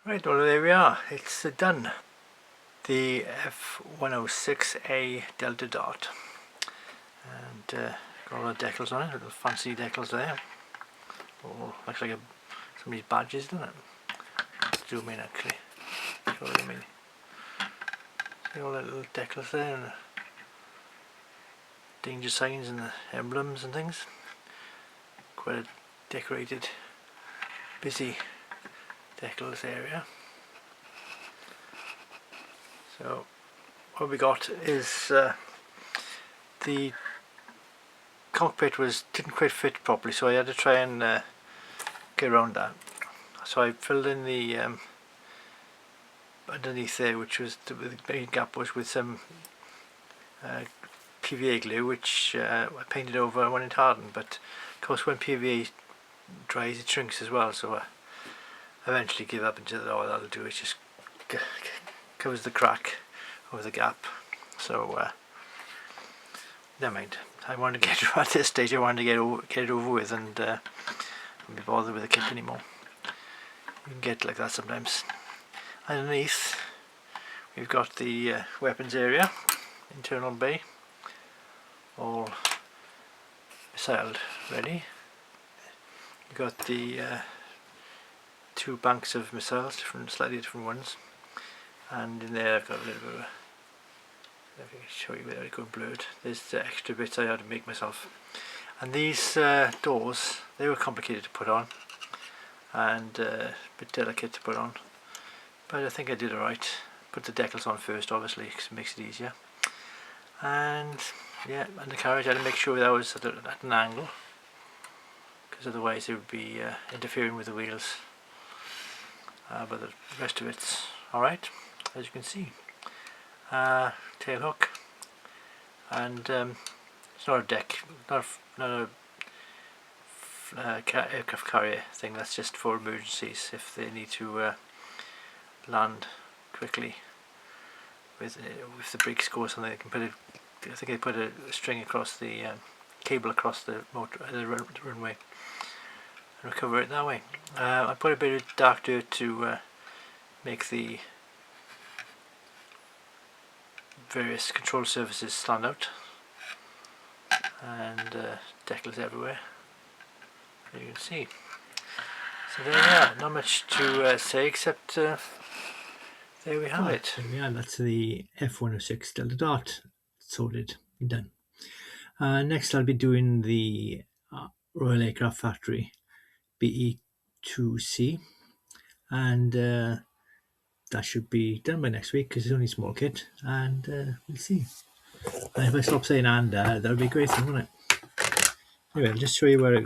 Right, well there we are, it's done. The F-106A Delta Dart. And got all the decals on it, little fancy decals there. Oh, looks like somebody's badges, doesn't it? Zoom in actually. Show what I mean. See all the little decals there, and the danger signs and the emblems and things. Quite a decorated, busy decals area. So what we got is the cockpit didn't quite fit properly, so I had to try and get around that. So I filled in the underneath there, which was the main gap was with some PVA glue, which I painted over when it hardened, but of course when PVA dries it shrinks as well, so I eventually give up and said, oh, that'll do, it just covers the crack over the gap. So never mind. I wanted to get at this stage. I wanted to get it over with and not be bothered with the kit anymore. You can get like that sometimes. Underneath, we've got the weapons area, internal bay, all missiled ready. You've got the two banks of missiles, slightly different ones, and in there I've got a little bit of let me show you without it going blurred. There's the extra bits I had to make myself. And these doors, they were complicated to put on and a bit delicate to put on, but I think I did alright. Put the decals on first, obviously, because it makes it easier. And yeah, and the carriage I had to make sure that was at an angle, because otherwise it would be interfering with the wheels. But the rest of it's alright, as you can see. Tail hook, and it's not a deck, not a aircraft carrier thing. That's just for emergencies if they need to land quickly with if the brakes go or something. They can put I think they put a string across the cable across the runway and recover it that way. I put a bit of dark dirt to make the various control surfaces stand out, and decals everywhere, as you can see. So there we are, not much to say except there we have it. There we are, that's the F-106 Delta Dart sorted and done. Next I'll be doing the Royal Aircraft Factory BE2C, and that should be done by next week because it's only a small kit, and we'll see. And if I stop saying and, that would be a great thing, wouldn't it? Anyway, I'll just show you where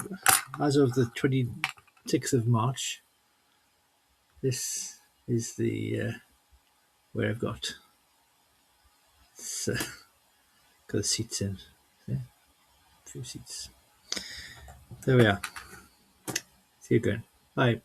as of the 26th of March, this is the where I've got the seats in. See? A few seats. There we are. See you again. Bye.